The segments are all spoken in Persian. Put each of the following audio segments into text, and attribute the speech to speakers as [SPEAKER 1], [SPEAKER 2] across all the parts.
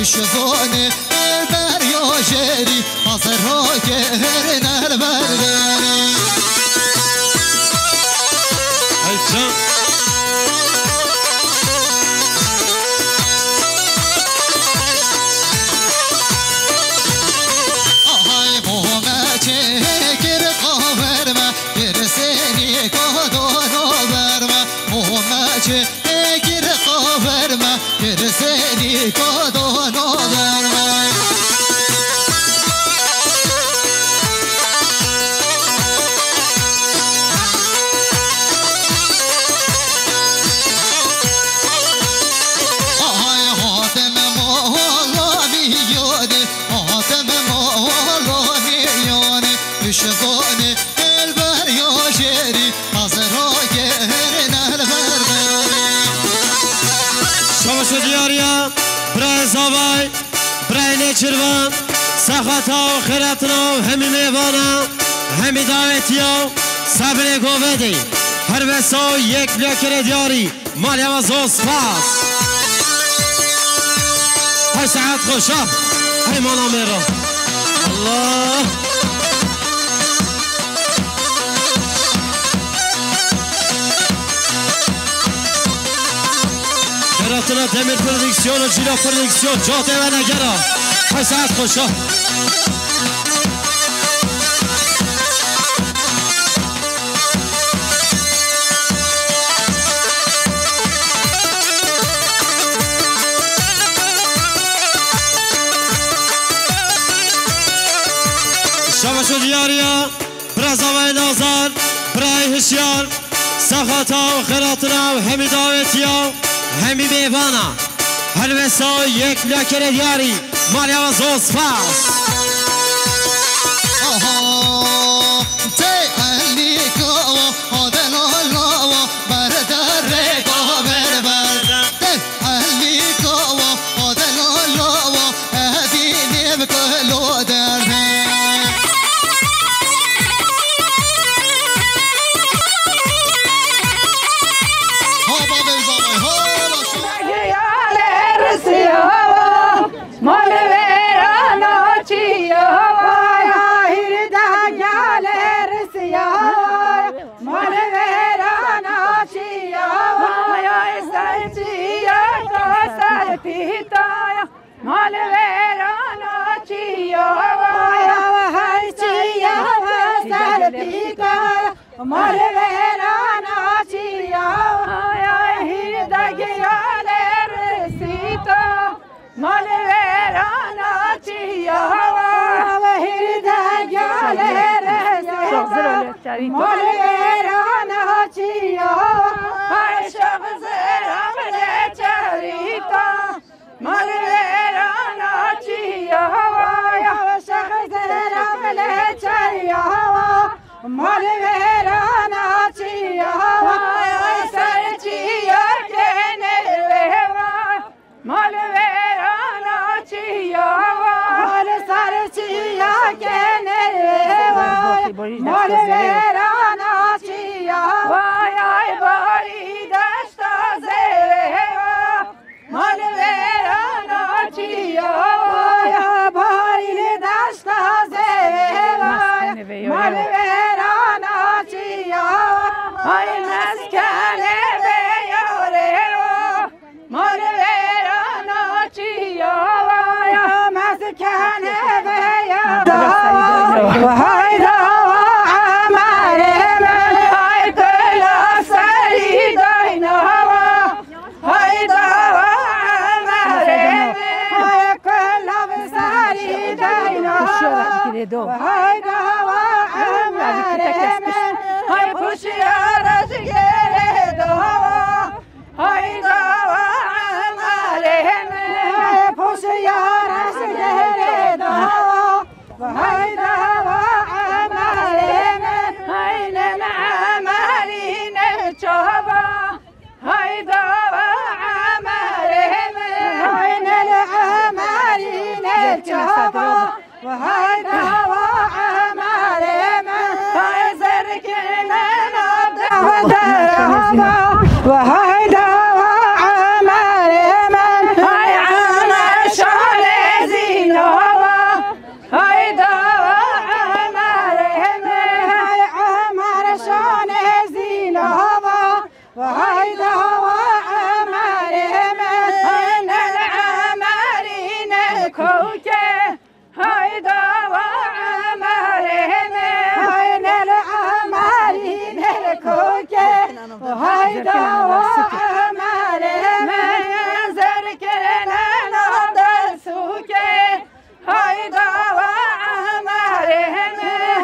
[SPEAKER 1] شفوني البريو جري مصروك هرنا البرداني هاي بوما تشكر قوارما يرسيني كودونو برما بوما تشكر قوارما يرسيني كودونو برما شفوني البريو جري مصروك هرنا البرداني
[SPEAKER 2] شمس دياريا براي زاوي براي نيچروان سخطا و خیرتنا و همی میوانا همی دعوتیا صبر گوودی هر وسا یک بلاکر دیاری مالی وزو سپاس های ساعت خوشا های مانا میرا الله خیرتنا دمیر پردیکسیون و جیرا پردیکسیون جاده و نگرا های ساعت خوشا شمس دیاریا برزاوی نازار برای هشیار سخطا و خیراتنا و همی دعوتیا همی میوانا هر وسا یک بلاکر دیاری مالی و زو سپاس
[SPEAKER 3] وهيدا وعمرهم هاي كل سري دينها هيدا وعمرهم هاي كل سري دينها وهيدا وعمرهم هاي بشيارة جيدها هيدا وعمرهم هاي بشيارة جيدها وهيدا وعمرهم هاي للعمرين الشهبة هيدا وعمرهم هاي للعمرين الشهبة وهيدا وعمرهم هاي زركنا نبدا ودرهبة وهيدا وعمرهم هاي عمر شعر زينها هيدا وعمرهم هاي عمر شعر زينها وهيدا وعمرهم هاي العمرين الكوكب هيدا وعمرهم هاي العمرين الكوكب وهيدا وعمرهم زركنا نهضر سوكي هيدا وعمرهم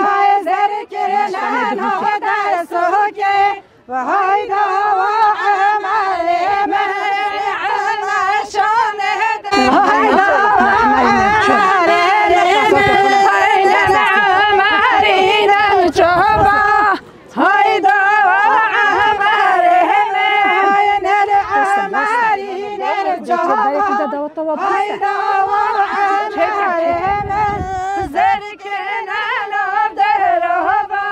[SPEAKER 3] هاي زركنا نهضر سوكي وهيدا وعمرهم عنا شان هيدا هيدا وعمرهم زركنا نبدا رهبة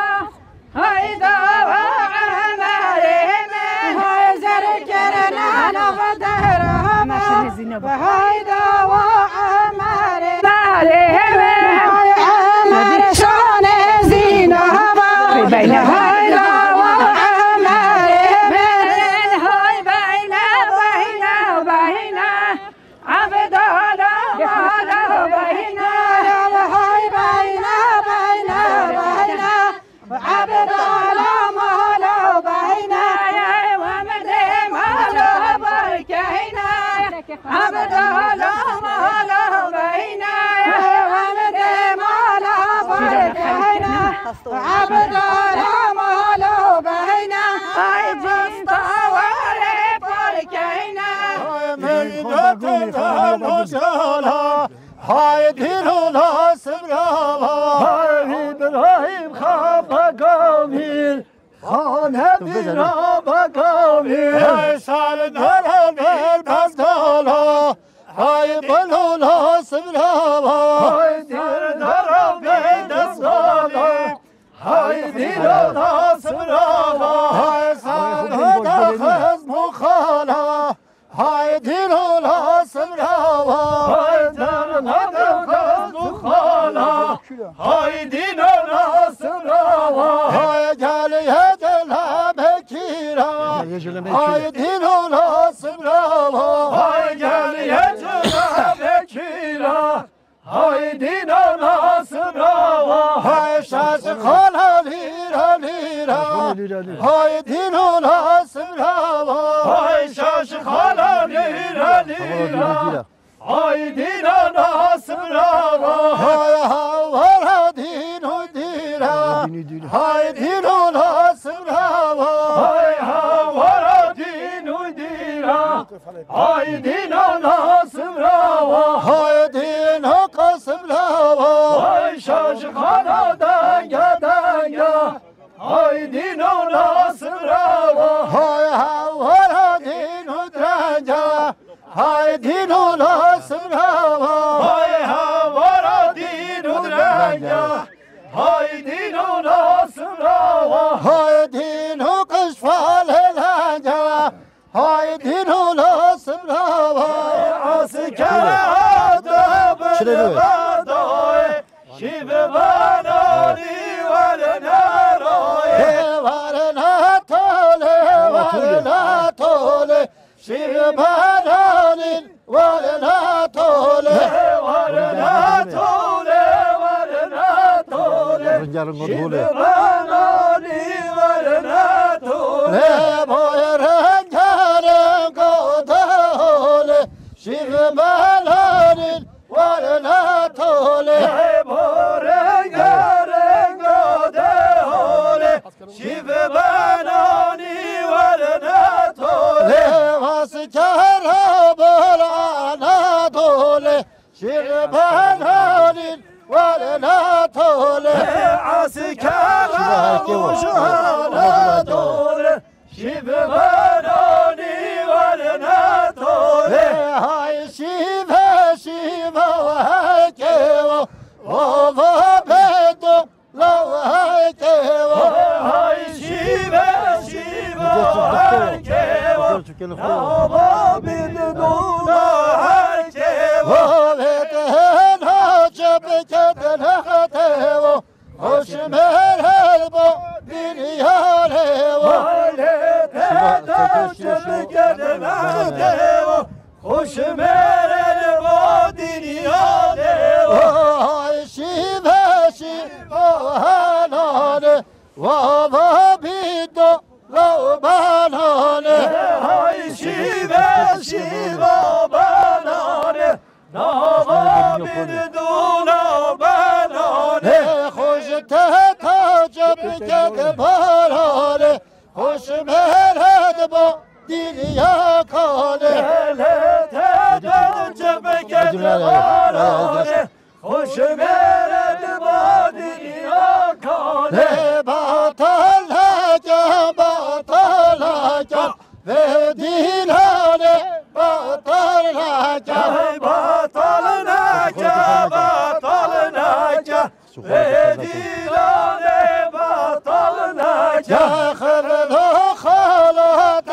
[SPEAKER 3] هيدا وعمرهم هاي زركنا نبدا رهبة وهيدا وعمرهم هاي عمر شان زينها هيدا وعمرهم هاي بينا عبد الله ماله بينا هاي بينا عبد الله ماله بينا ومدي ماله بركينا عبد الله ماله بينا ومدي ماله بركينا عبد الله ماله بينا هاي جستا وري بركينا
[SPEAKER 4] هاي ديرونا سبراها هاي إبراهيم خاف قومي خانه ديرا قومي هاي سال دارا بالبزدالا هاي بلولا سبراها هاي دير دارا بالدسالا هاي ديرونا سبراها هاي سال دارا مخالا هاي ديرونا سبراها هاي دارا مخالا هاي ديرونا سبراها هاي جالي هجلا بكيرا هاي ديرونا سبراها هاي جالي هجلا بكيرا هاي ديرونا سبراها هاي شاش خالا ليرا ليرا هاي ديرونا سبراها هاي شاش خالا ليرا ليرا هاي ديرونا سبراها هاي هاورا دينو ديرا هاي ديرونا سبراها هاي هاورا دينو ديرا هاي ديرونا سبراها هاي دينو قسبراها هاي شاش خالا دنگا دنگا هاي دينونا سبراها هاي هاورا دينو درنجا هاي دينونا سبراها هاي هاورا دينو درنجا هاي دينونا سبراها هاي دينو قشفال لنجا هاي دينونا سبراها عسكر دبر بداي شيب بناني ولنا روي ولنا طولي ولنا طولي شيب بناني ولنا طولي ولنا طولي ولنا طولي جارن قدوله
[SPEAKER 5] بنانی ورنه توله
[SPEAKER 4] بایر جارن قدوله شیف بنانی ورنه توله
[SPEAKER 5] باره گرنگ دهوله شیف بنانی ورنه توله
[SPEAKER 4] واس چرا بلانا توله شیف بنانی ورنه توله
[SPEAKER 5] عسكر وشهانة توله شیف بنانی ورنه توله
[SPEAKER 4] هاي شیف وهكيو وفا بدو لو هكيو
[SPEAKER 5] هاي شیبه هرکیو هوا بدون هرکیو
[SPEAKER 4] وبتهن هاجب كدن هتيو خوش مرهل با دنيا ليو
[SPEAKER 5] خوش مرد با دنیا دیو
[SPEAKER 4] شیبه هنانه و بیدو لو بنانه
[SPEAKER 5] های شیبه بنانه نوا بدون بنانه
[SPEAKER 4] خوش تاجب کد بارانه خوش مرد با دنیا کانه
[SPEAKER 5] خوش مرد با دنیا کانه
[SPEAKER 4] باطل هجا به دینانه باطل هجا
[SPEAKER 5] باطل نکه به دیلانه باطل نکه
[SPEAKER 4] خرد و خالات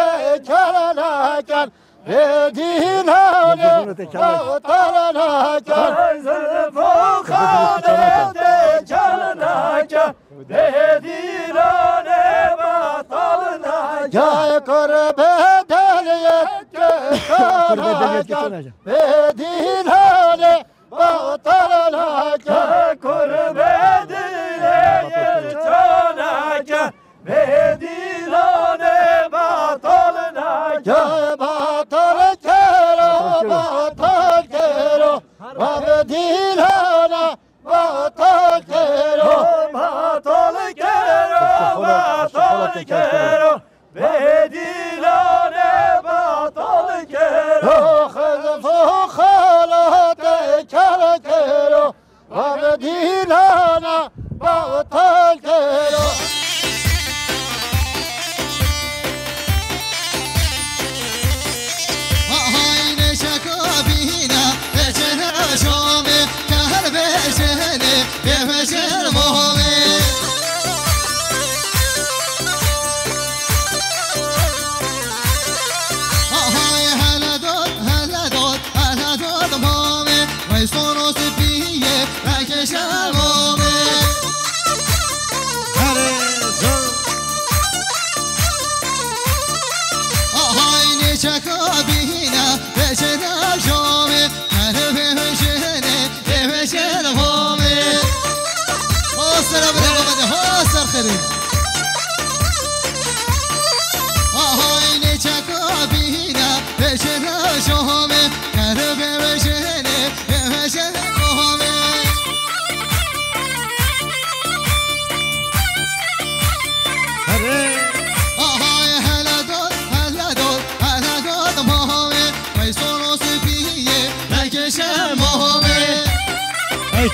[SPEAKER 4] کرنکن به دینانه باطل نکن
[SPEAKER 5] زلف و خالت کرنکه به دیلانه باطل نکه
[SPEAKER 4] جای قرب دلیت کرنکن به دینانه باطل نکن
[SPEAKER 5] قرب دیلانه چانکه به دیلانه باطل نکه
[SPEAKER 4] جای باطل کرو و به دینانه باطل کرو
[SPEAKER 5] باطل کرو به دیلانه باطل کرو
[SPEAKER 4] خذف و خالات کرو و به دینانه باطل کرو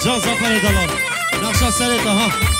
[SPEAKER 2] جان زفر دلال نقشه سرت ها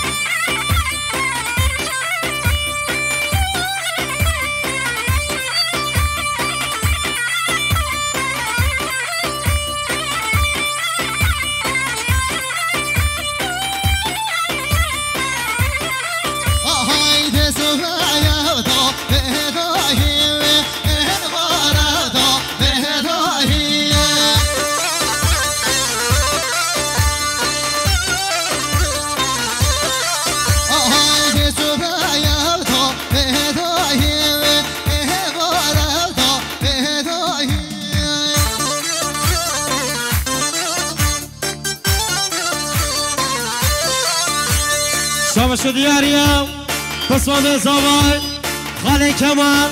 [SPEAKER 2] شو دیاریا بسوام زاوای خاله کمال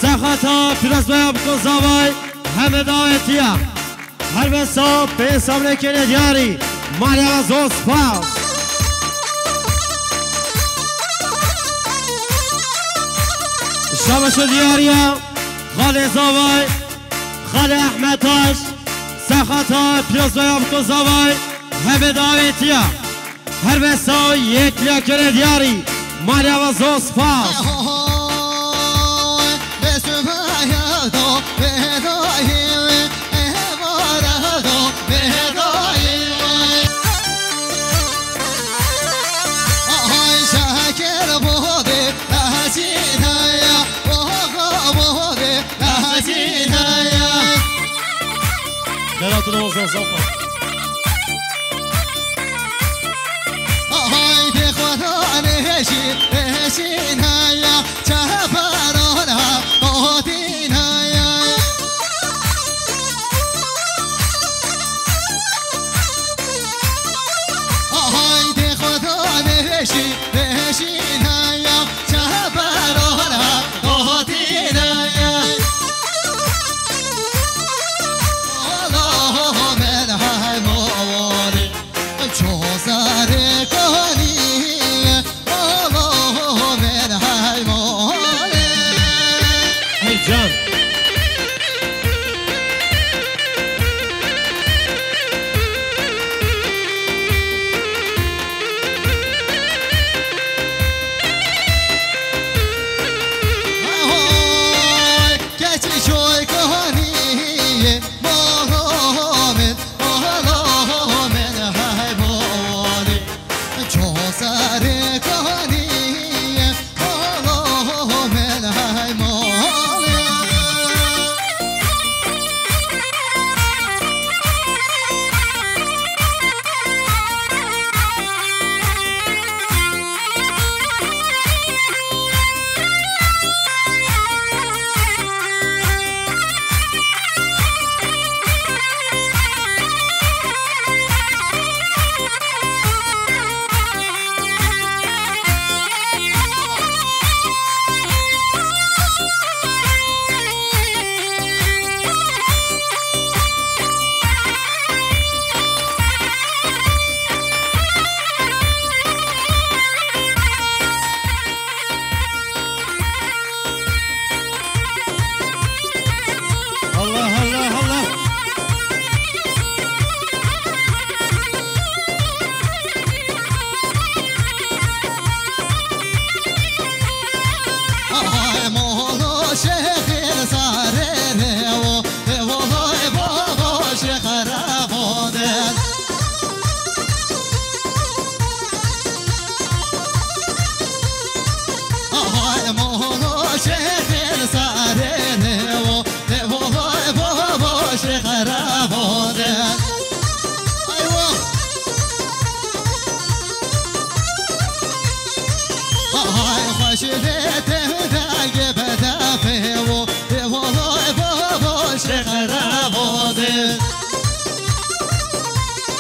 [SPEAKER 2] سخطا پیراز باید بکن زاوای همه داوتیا هر بسا به حساب نکنه دیاری مالیا و زوز پاس شو دیاریا خاله زاوای خاله احمد تاش سخطا پیراز باید بکن زاوای همه داوتیا هر بسا یک لیاکر دیاری مالیا و زوز پاس دلاتون وزن صفا
[SPEAKER 1] هشين هيا تهبرونها قوتين هيا هايدي خذون هشين هيا تهبرونها قوتين هيا الله من هاي موالي جوزاري كوني
[SPEAKER 2] جان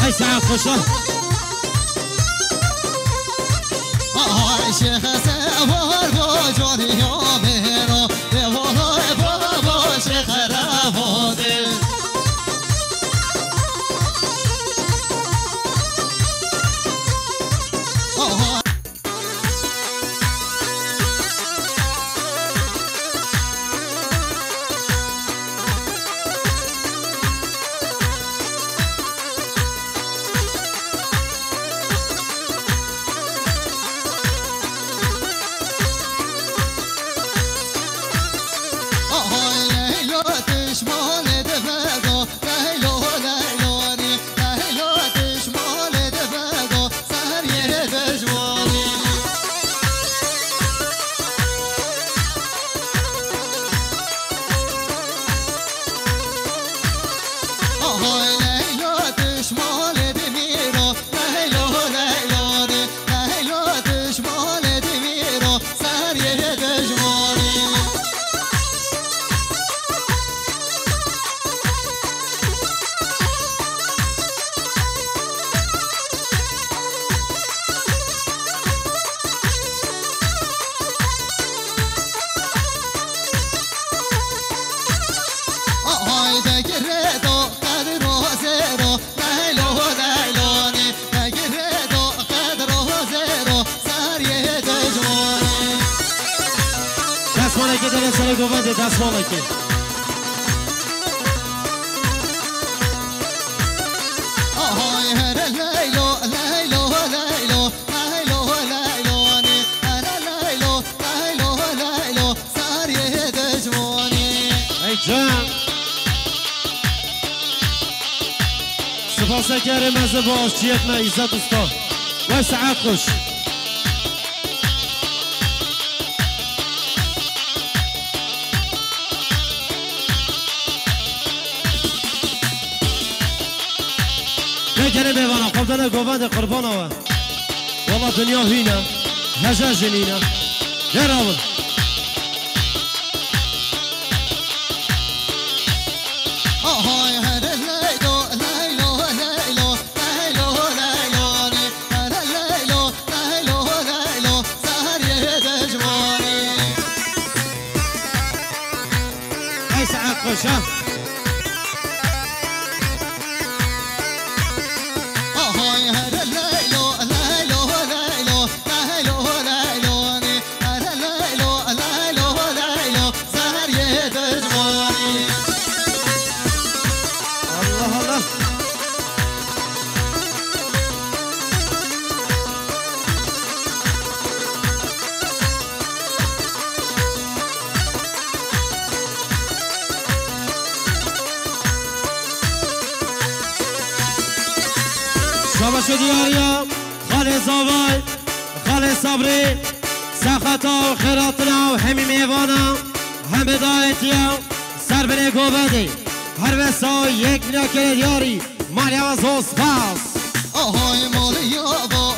[SPEAKER 2] هاي ساعة خوشة
[SPEAKER 1] شيخ سوار بوجودي يومينو والله بابا شيخ رافودي
[SPEAKER 2] گوبند دستماله که
[SPEAKER 1] آهای هر لیلو لیلو لیلو لیلو لیلوانی هر لیلو لیلو لیلو ساری دجوانی
[SPEAKER 2] ای جان سپاسه کریم از باش چیت ما عزت استا و سعاد خوش بگره بیوانا خودانه گوبند قربان آوه والله دنیا هینه هجا جنینه در آوه
[SPEAKER 1] آهای هر لیلو لیلو لیلو لیلو لیلوانی هر لیلو لیلو لیلو ساری دجوانی
[SPEAKER 2] ای سعاد خوش ها
[SPEAKER 1] آهای هر لیلو لیلو لیلو لیلو لیلوانی هر لیلو لیلو لیلو ساری دجوانی
[SPEAKER 2] الله الله شابه شدی آریا خاله زاوای خاله صبری سخطا و خیراتنا و همی میوانا هم بدایتیا سر بره گوبندی هر وسا یک نکرد یاری مالی از سپاس
[SPEAKER 1] آهای مالیابا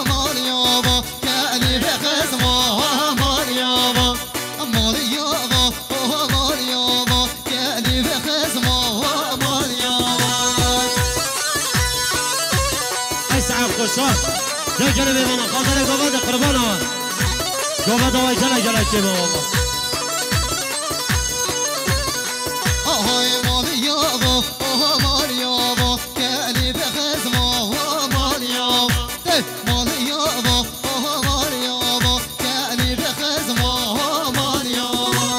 [SPEAKER 1] مالیابا کعنی به خزما مالیابا مالیابا مالیابا کعنی به خزما مالیابا
[SPEAKER 2] ای سعب خوشا در جنه بیوانا خاطر گوبند قربان آن گوبند آوای جنه جنه که بابا
[SPEAKER 1] آهای مالیابا مالیابا کعنی به خزما مالیابا مالیابا مالیابا کعنی به خزما مالیابا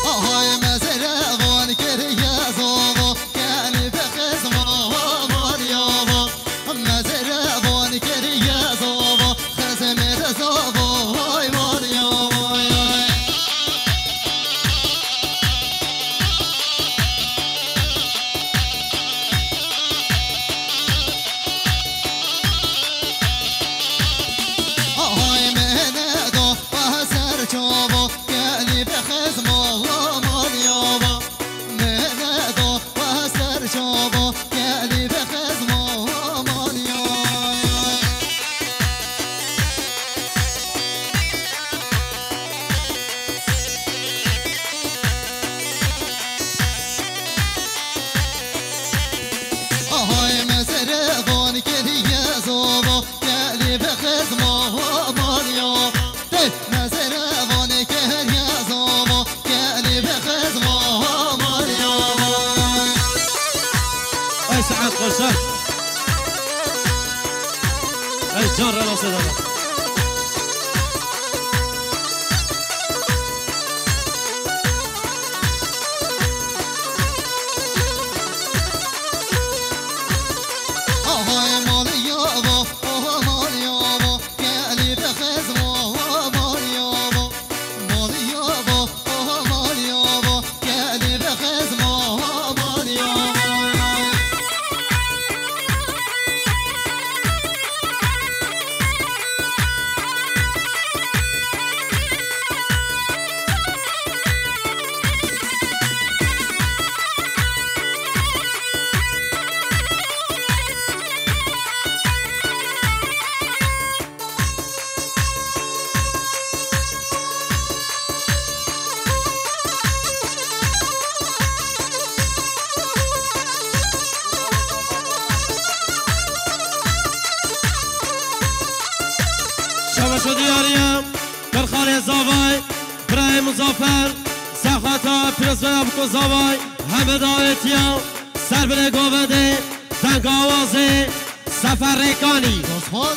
[SPEAKER 1] آهای مزرعوان کریه زوبا کعنی به خزما مالیابا مزرعوان کریه زوبا خزمه رزوبا های مالیابا آهای مهندا و سرچوبا کعنی به خزما مالیابا مهندا و سرچوبا کعنی به خزما مالیابا آهای مزرعوان کریه زوبا کعنی به خزما مالیابا مزرعوان کریه زوبا کعنی به خزما مالیابا
[SPEAKER 2] ای سعاد خوشا ای جان را ناسه دارم
[SPEAKER 1] آهای مالیابا مالیابا کعنی به خزما مالیابا مالیابا مالیابا کعنی به خزما مالیابا
[SPEAKER 2] شما شدی آریم در خانه زاوای برای مزافر سخطا پیرس و ابکو زاوای همه دعوتیا سر بله گوبده دنگ آوازه سفر ریکانی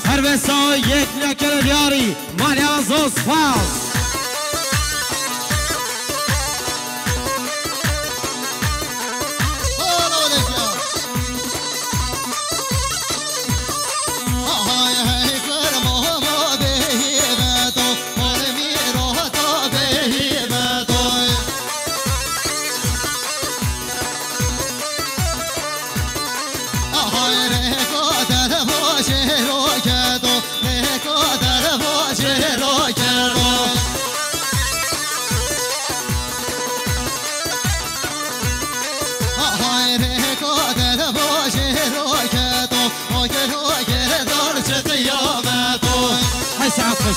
[SPEAKER 2] هر بسا یک نکل دیاری مالی آزوز فاز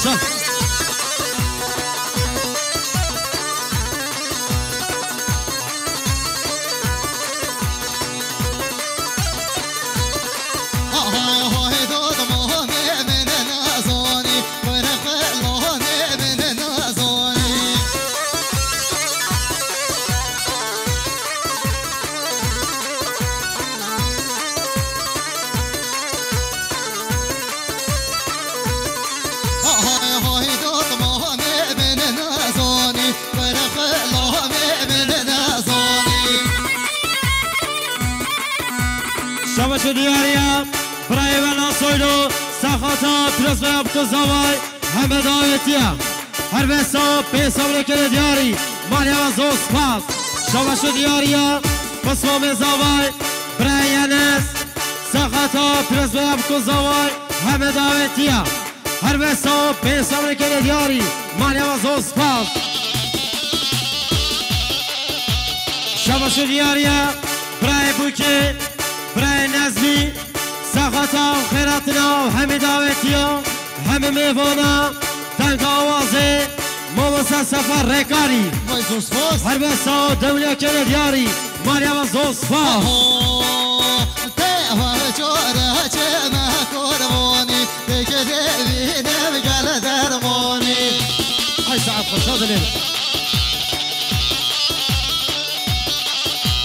[SPEAKER 2] شب شبش دیاریا برای ولا سویدو سخاتا پرس و ابکو زوای همه دایتیا هر بسا پیسا بلکل دیاری مالی آزوز پاس شبش دیاریا پسوام زوای برای انس سخاتا پرس و ابکو زوای همه دایتیا هر بسا پیسا بلکل دیاری مالی آزوز پاس شبش دیاریا برای بوکی برای نزلی سخطا و خیراتنا و همه دعوتیا همه میوانا تنگ آوازه موسا سفر ریکاری هر بسا دولیا کنه دیاری ماریا و زوصفا
[SPEAKER 1] تهوار چاره چه مکرمانی دیگه دیوینم گل درمانی
[SPEAKER 2] ای سعب خوشا دلیم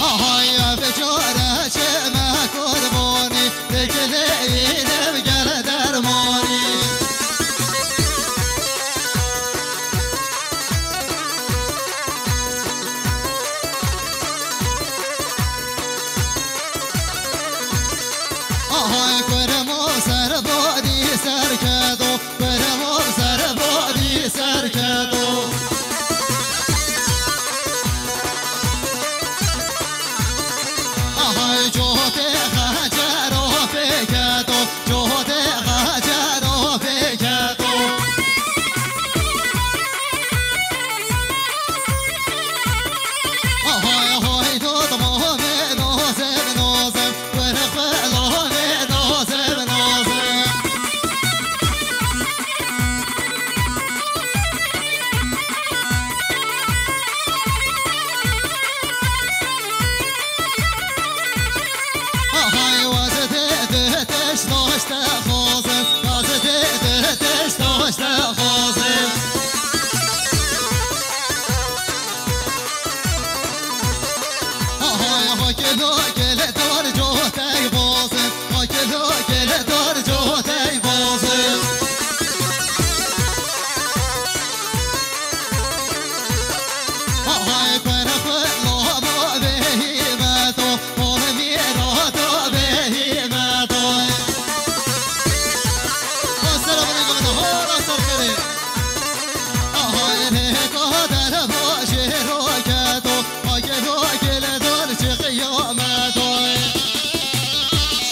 [SPEAKER 1] آهای بچاره چه مکرمانی دیگه دیوینم گل درمانی آهای کرمو سر بادی سر کدو کرمو سر بادی سر کدو آهای جوت خجر و فکدو جوت خجر و فکدو آهای آهای دود مهمه نازم نازم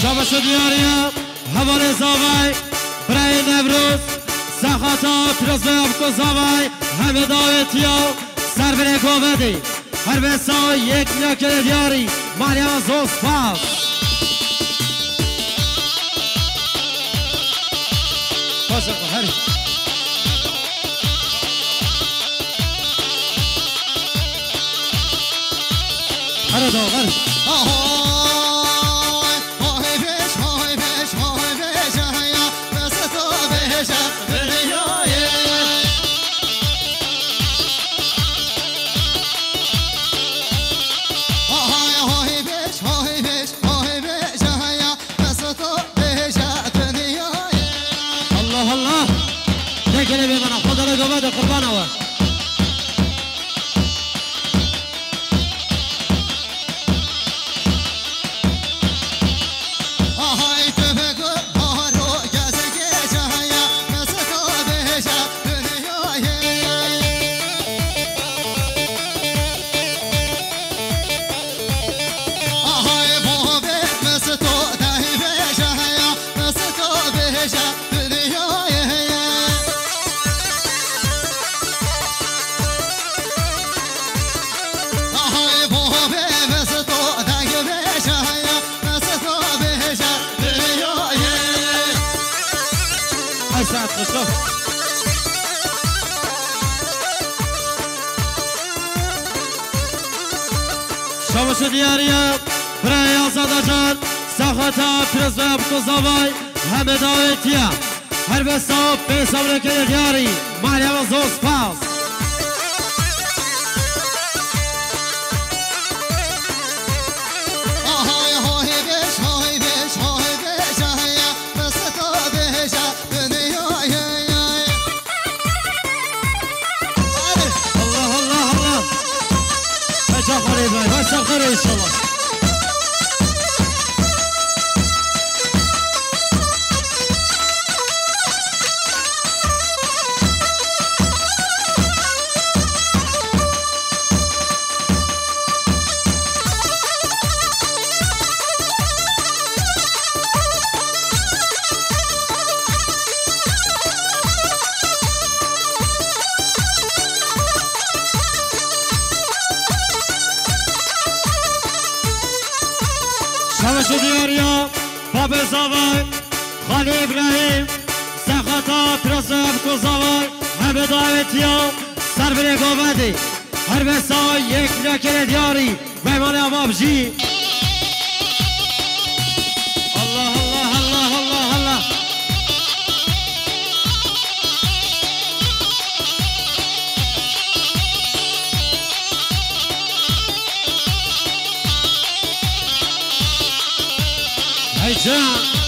[SPEAKER 2] شبش دیاریا حوال زاوای برای نوروز سخاتا پرس و ابکو زاوای همه دعوتیا سر بره گوبدی هر بسا یک نکل دیاری ماریا زوز پاس باشا هری هر دو هر بده قربانه شامش دیاریا برای آزاده جان ساختا پرزوی بکوزاوای همه داویتیا هر بسا پیسا برکه دیاری مریم زوز پاس خير ان شاء الله شمش دیاریا باب زاوای خالی ابراهیم سخطا پرسب کوزاوای همه دعوتیا سر بره گوادی هر بسا یک نکر دیاری بیمان عبابجی الله الله الله الله الله هی جان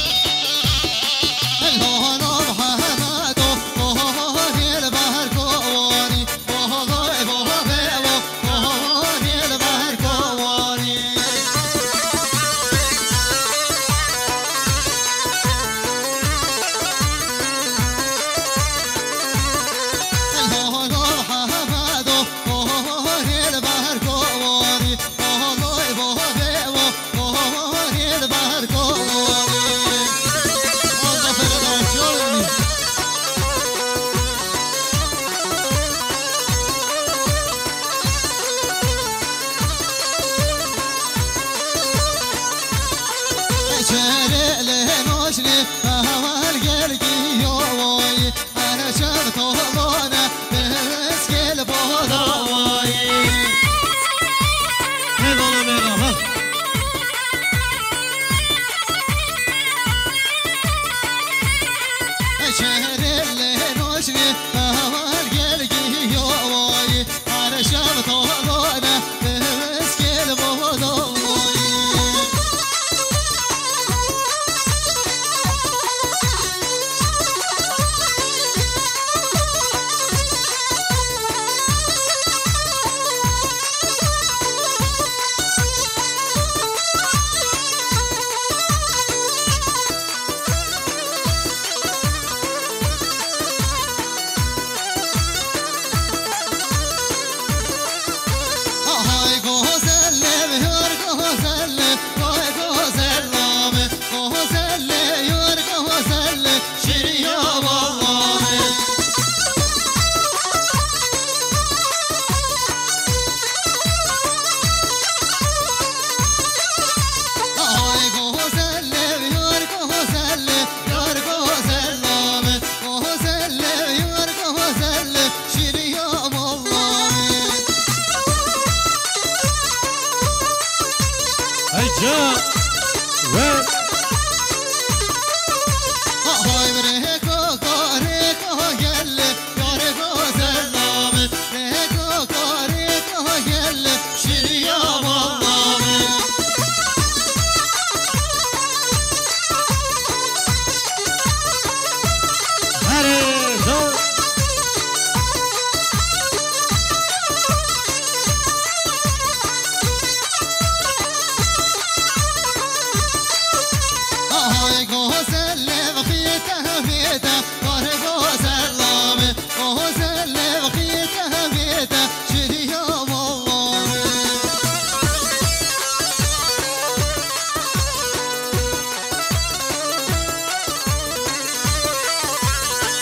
[SPEAKER 1] بيته وارقو سلامه وسلم خيته بيته شري يوم الله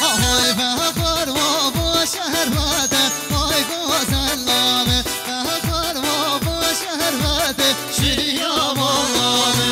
[SPEAKER 1] هاي فخر وابو شهرته وارقو سلامه فخر وابو شهرته شري يوم الله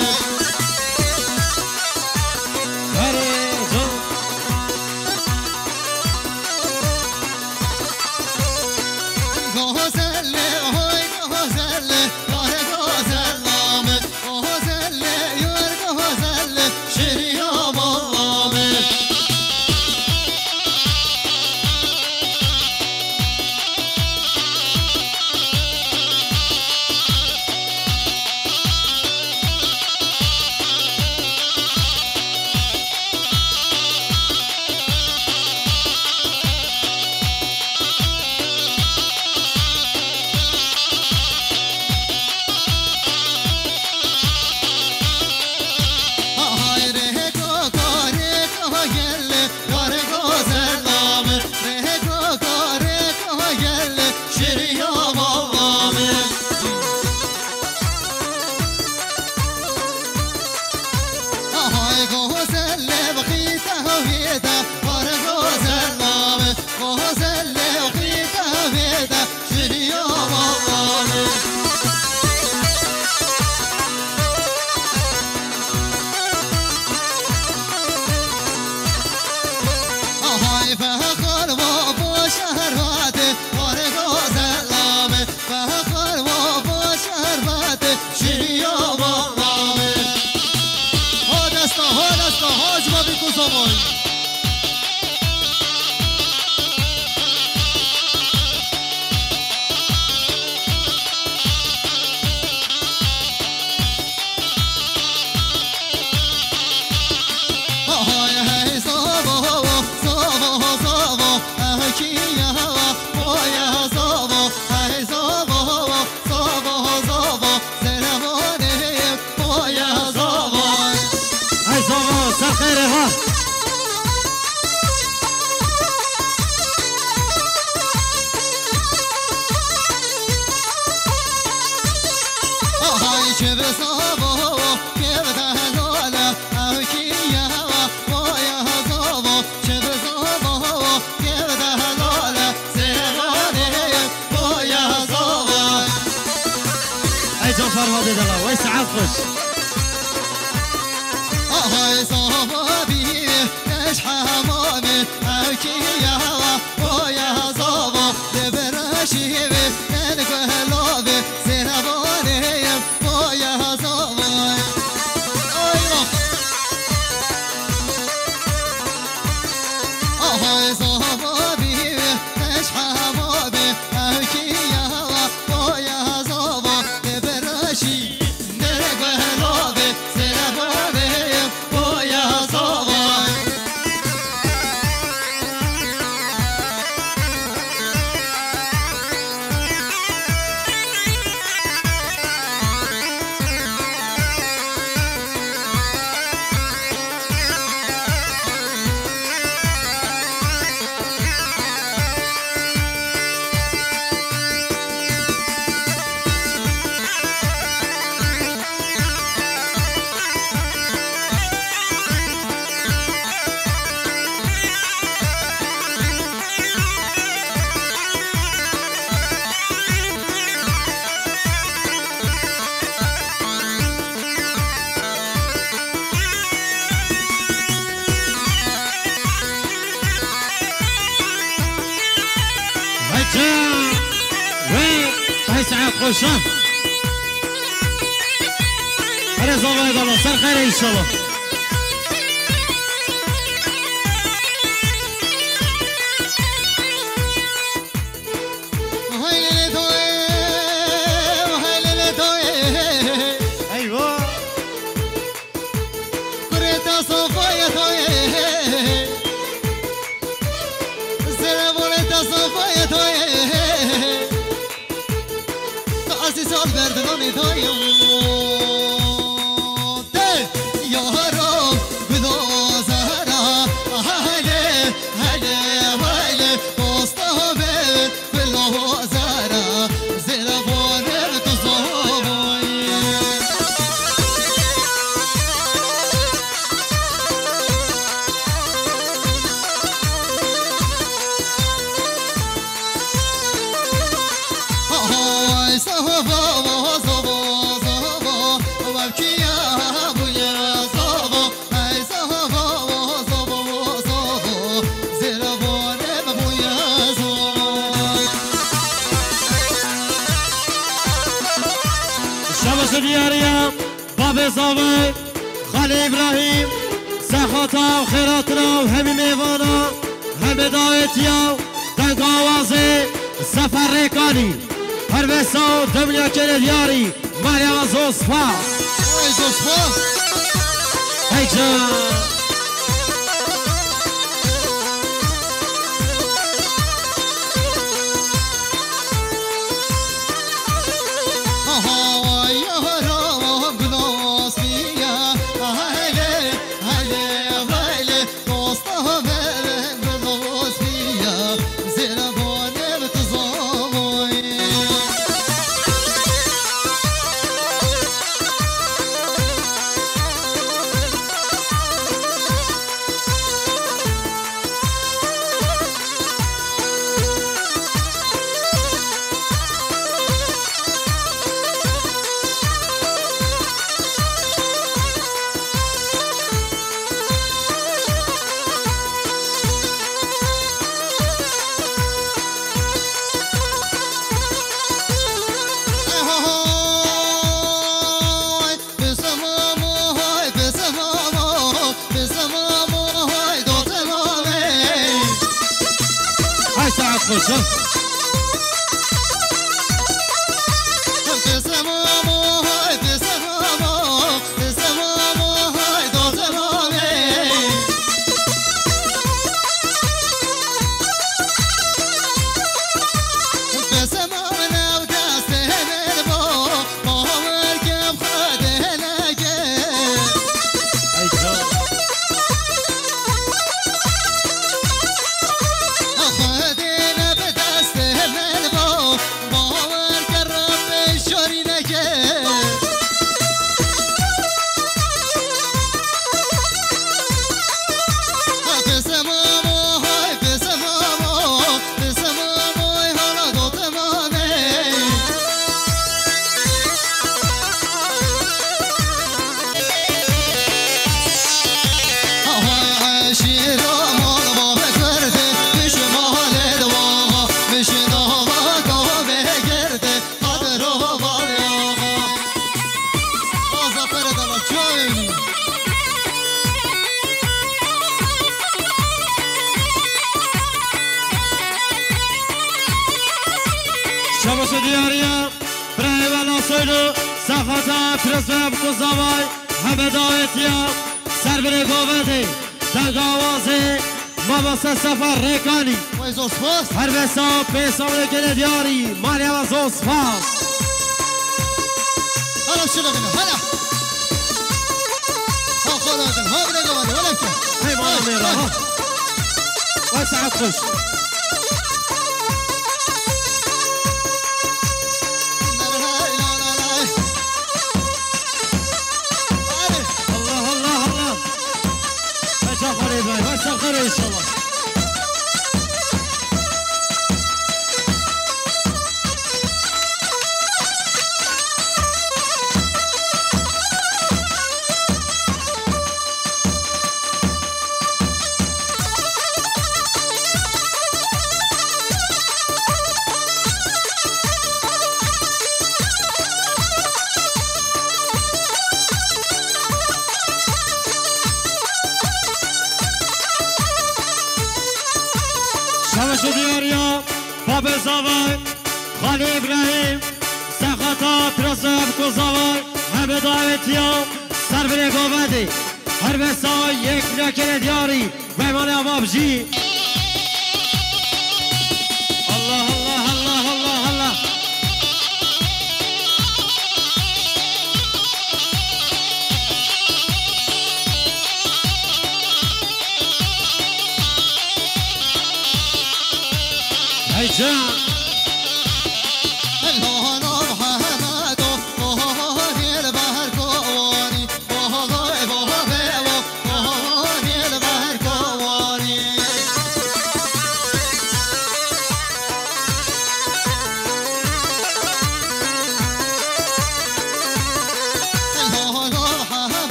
[SPEAKER 2] خوشا رضا باید الله سر خیر انشالله
[SPEAKER 1] ایوا کرتا صفای توی زربولتا صفای توی سال بردنانی دایم یارم بدازارا
[SPEAKER 2] دیاریا باب زاوی خالی ابراهیم سخاتا و خیراتنا و همی میوانا همه دایتیا دنگ آوازه سفر ریکانی هر بسا دنیا کنه دیاری مریم زوسفا
[SPEAKER 1] ای زوسفا
[SPEAKER 2] ای جان شباش دیاریا برای ولا سویلو سخاتا پرسوب کزاوای همه دایتیا سر بره گوهده دنگ آوازه ماباسه سفر ریکانی
[SPEAKER 1] ای زوسفاس
[SPEAKER 2] هر بسا پیسامونه کنه دیاری مریم زوسفاس
[SPEAKER 1] هلا شنو بنا هلا ها خدا ها بنا قواده ولا كده
[SPEAKER 2] هی مالا میرا ها وسعت خوش خير ان شاء الله شمش دیاریا باب زاوی خالی ابراهیم سخاتا پرسوب کزاوی همه دایتیا سر بره گوهده هر بسا یک نکره دیاری میمان عبابجی الله الله الله الله الله هی جان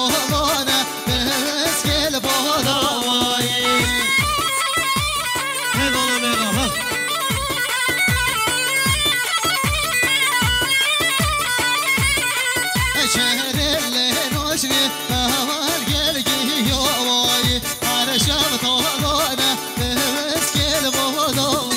[SPEAKER 1] بولانه بسکل بولایی
[SPEAKER 2] حیوانا میرا ها
[SPEAKER 1] شهرلی نوشنی اول گلگی یوایی هر شب تولانه بسکل بولایی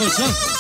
[SPEAKER 2] خوشم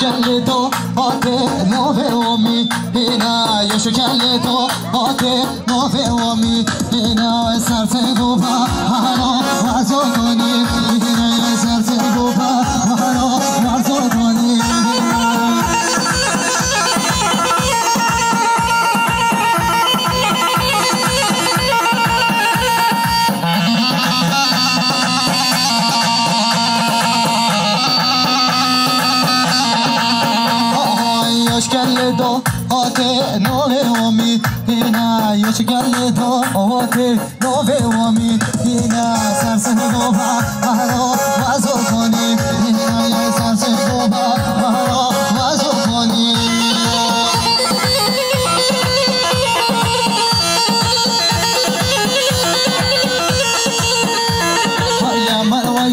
[SPEAKER 1] شکل تو آته نومی اینا یه شکل تو آته نومی اینا سرت گوبا هارا وازو کنی اینا سرت گوبا هارا وازو کنی شکل دو آته نومی اینا یه شکل دو آته نومی اینا سرسه گوبا هارا وازو کنی اینا سرسه گوبا هارا وازو کنی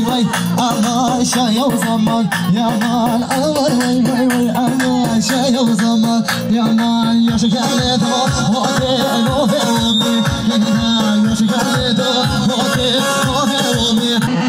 [SPEAKER 1] وای اما شايو زمان يا مان وای وای اما شايو زمان يا مان يا شكل دو هوتي نوفي يا شكل دو هوتي نوفي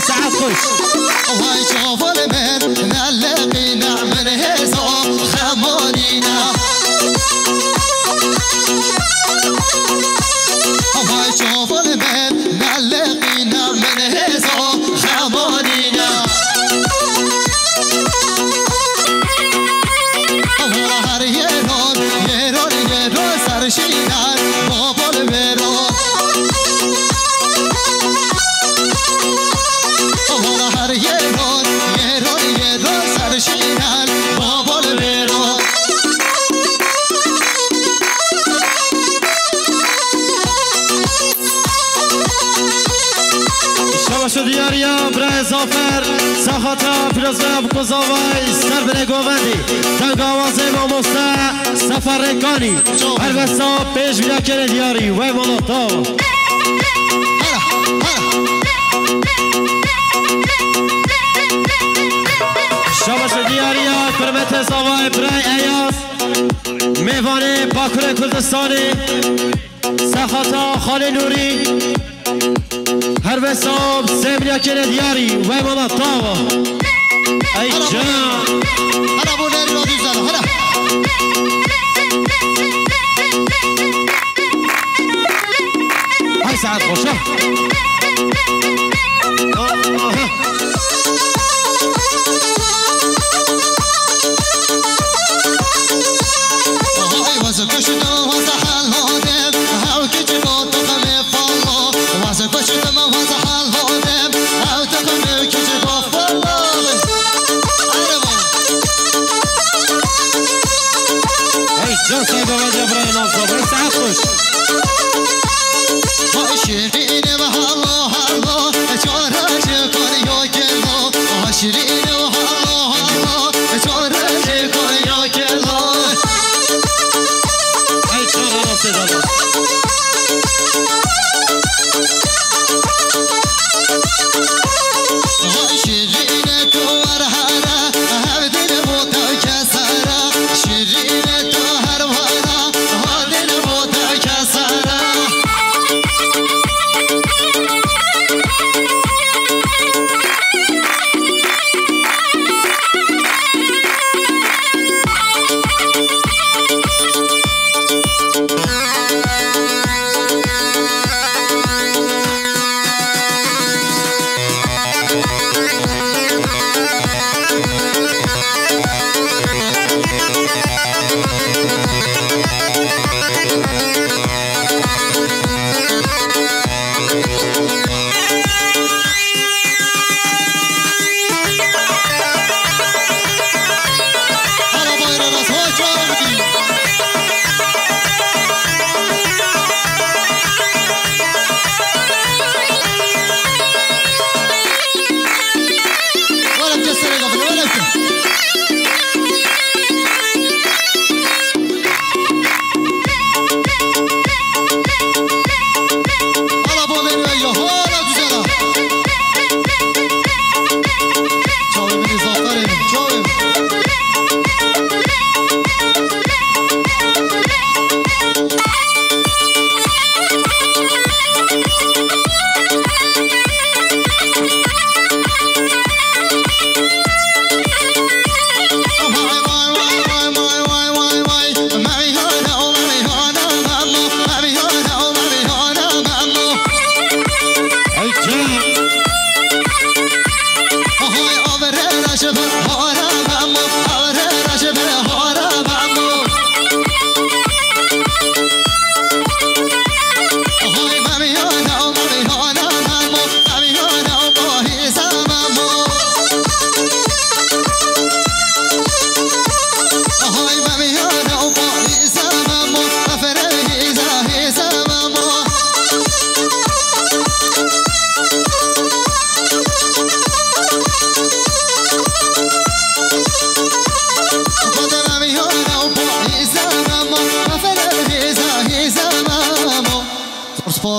[SPEAKER 2] ساعات خوش
[SPEAKER 1] وهاي شوف المن نلقينا من هيزو خمونينا وهاي شوف المن نلقينا من هيزو خمونينا وهار يرون سرشينار بابل
[SPEAKER 2] شباش دیاریا برای زافر سخاتا پیروزه بکوزاوای سر بره گووندی تنگ آوازه ماموسته سفر رکانی هر بسا پیش بیا کنه دیاری وی مالاتا شباش دیاریا کرمت زاوای برای ایاز میوانه باکر کردستانی سخاتا خالی نوری هر بسام سمریا کنه دیاری وی مالا تاوا ای جان
[SPEAKER 1] هلا بو نری رو دیزالا هلا
[SPEAKER 2] های ساعت خوشا جان صاحب وجه برای نازا های ساعت خوش
[SPEAKER 1] شیرینه و هلا هلا چاره کن یا گلا شیرینه و هلا هلا چاره کن یا گلا
[SPEAKER 2] ای چار هلا صدا
[SPEAKER 1] شیرینه تو ورهره هر دل بودا کسره شیرینه تو هر وره هر دل بودا کسره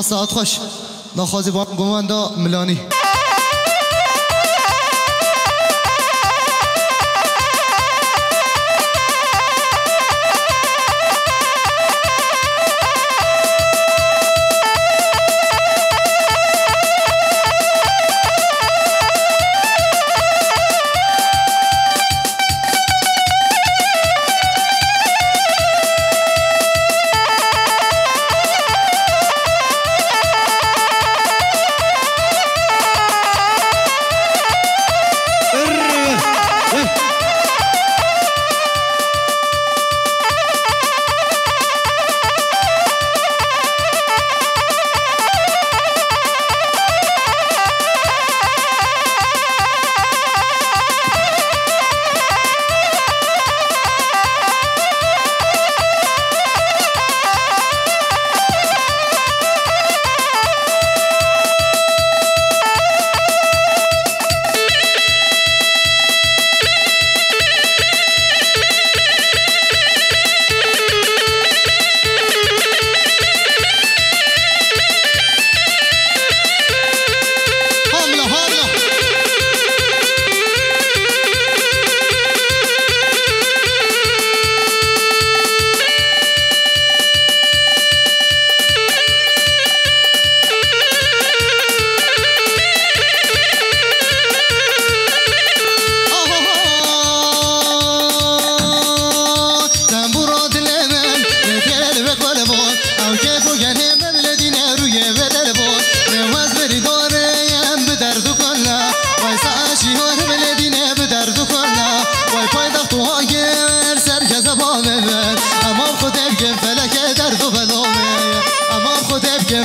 [SPEAKER 1] ساعت خوش نخوازی با گماندا ملانی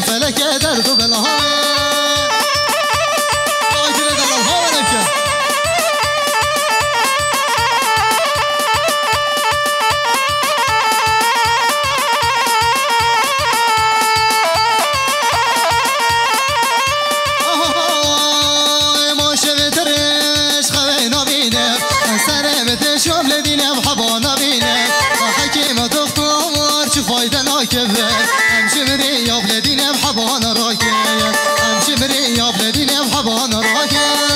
[SPEAKER 1] فلك درد بالهوى واجرد الله لك ما شفت رش خوينا بينك سر بتشوف لدينا بحبانا بينك حكيم دكتور شو فايدة ناكبه امشي مريا بلدينا بحبانا راكب امشي مريا بلدينا بحبانا راكب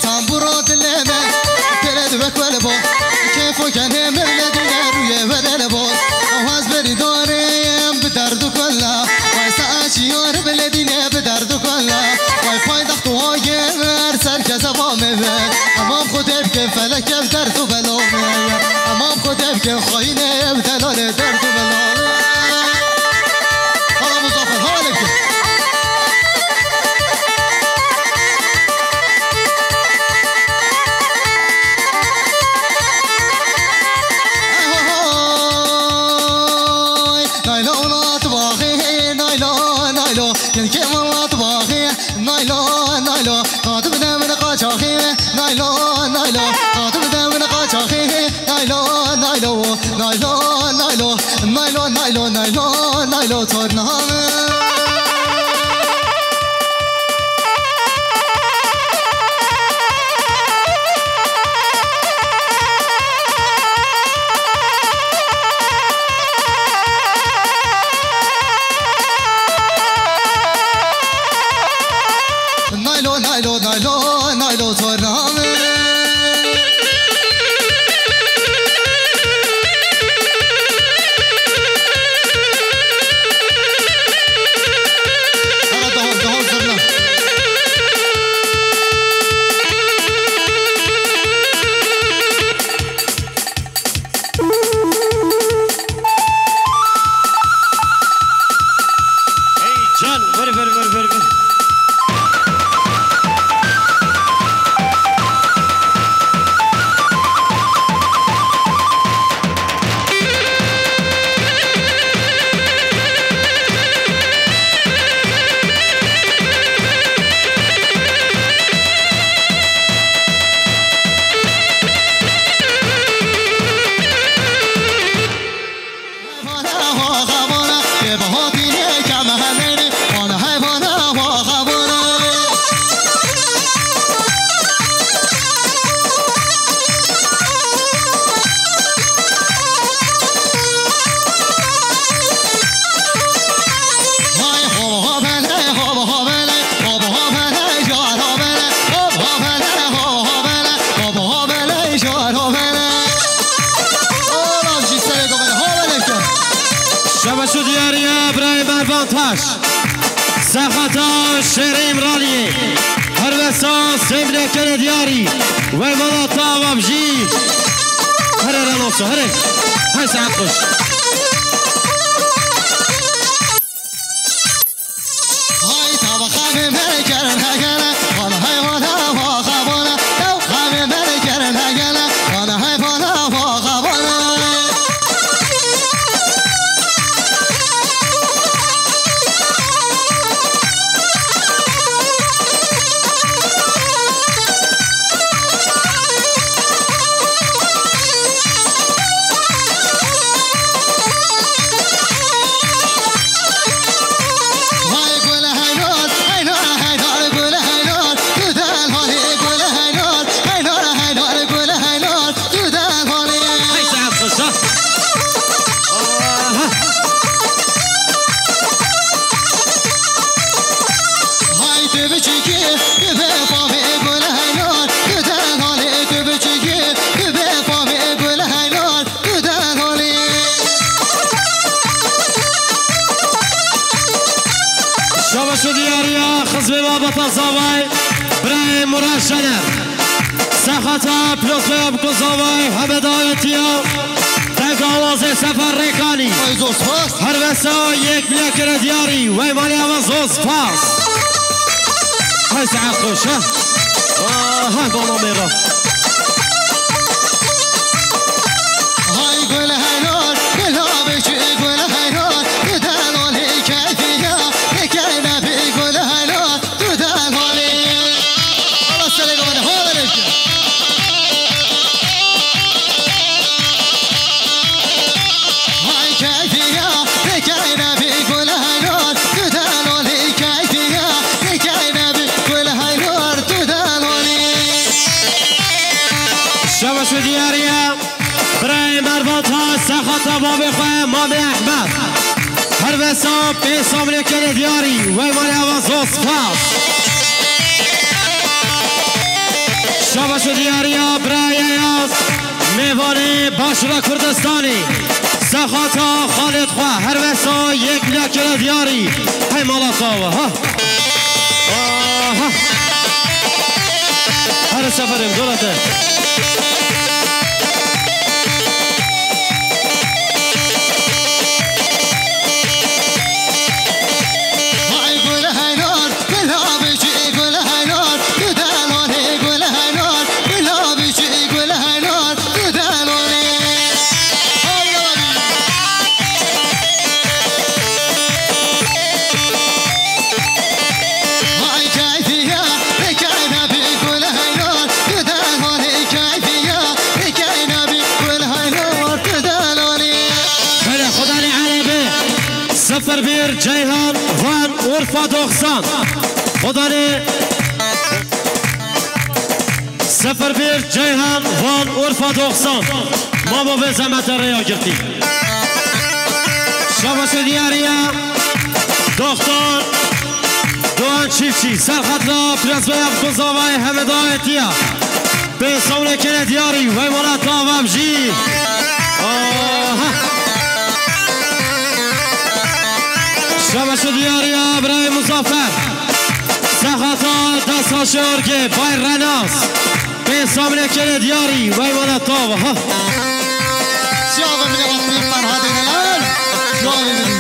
[SPEAKER 1] تنبورات الليمن ترد بك والبو كيفو كان مبلدنا روية بدلبو اواز بري دارم بدرد كله ويسا اشيار بلدنا بدرد كله واي فاي ضغطو هاجر سركز ابامي بك امام خودم که فلک درد و بلامه امام خودم که خاینه بدلال درد و بلامه حالا مزافر حالک نایلون طباخی نایلون نایلون که والله طباخی نایلون نایلون قاطب من قاچاخی نایلون نایلون قاطب من قاچاخی نایلون نایلون نایلون نایلون نایلون نایلون نایلون نایلون تورنامه نایلون نایلون نایلون نایلون تورنامه
[SPEAKER 2] جان بر بر بر بر بر شبشو دیاریا برای مربان تاش سخطا شریم رالی هر وسا سیمنه کنه دیاری و ملاتا و بجی هره رانوسو هره های ساعت خوش
[SPEAKER 1] های تا بخواه مرکرن هگنه وانا های وانا واخبانه تو خواه مرکرن هگنه وانا های وانا واخبانه
[SPEAKER 2] شبشو دیاریا خزم بابا زاوای برای مرشدر سخطا پلوس بیاب کزاوای همه دایتیا تک آواز سفر ریکانی هر وسا یک بلیکر دیاری وی مالی آواز زوز پاس های سعید خوش های بالا میرا سخت باب خواه مام احمد هر وسا به سامن کل دیاری و مال آواز اصفاس شاباش دیاری برای یاز میوانی باشرا کردستانی سخت خالد خواه هر وسا یک ملا کل دیاری های مالا تاوه ها هر سفرم دولته صفر بیر جیهان وان عرفا دخسان خدانه صفر بیر جیهان وان عرفا دخسان ما با به زمت ریا گرتی شاباش دیاریا دختر دوان چیفچی سرخط را پرزبه افگوزاوای همه دایتیا به سونه کنه دیاری وی مولات آوام جی شاباش دیاریا برای مسافر سخطا دست ها شورگه بای رناس به سامنه کنه دیاری وی مانا تاوه ها
[SPEAKER 1] شاوه منی وقتی فرهاد دلال شاوه منی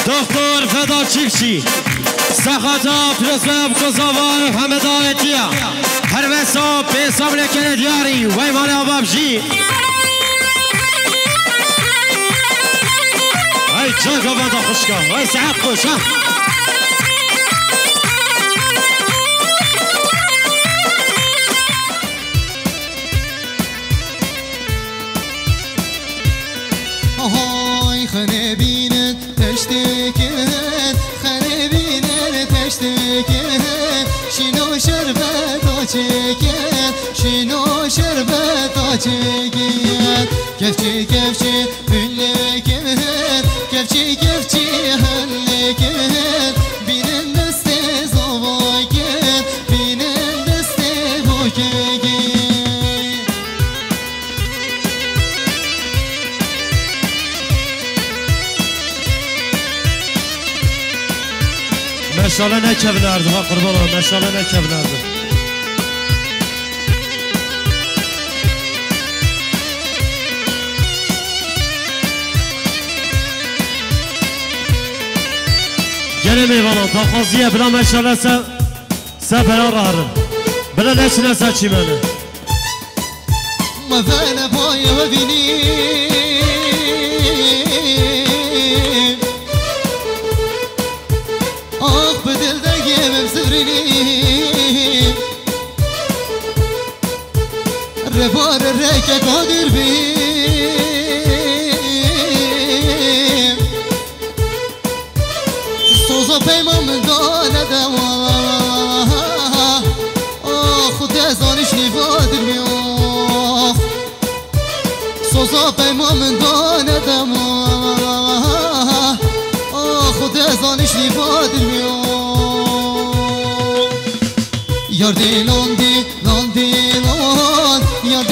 [SPEAKER 2] دکتر فدا چیفچی سخطا پرسوه بکزاوای همه دایتیا هر وسا به سامنه کنه دیاری وی مال آباب جی ای جاگا باندا خوشگاه ای سعب خوش ها
[SPEAKER 1] خنه بینن تشتکن خنه بینن تشتکن شینو شربت آچکن شینو شربت آچکن کفچی کفچی هلکن کفچی کفچی هلکن بینن دست زواکن بینن دست بوکن
[SPEAKER 2] مشاله نکبنرده ها قربان مشاله نکبنرده گله میوانان تا خوزیه بلا مشاله سپران رهرم بلا نشنه سچی منه
[SPEAKER 1] مفعل پای و بینی ربار رکه قادر بیم سوزا پیمان من دانه دوا خود ازانش نیفادر بیم سوزا پیمان من دانه دوا خود ازانش نیفادر بیم یار دیلان دی لان دیلان یار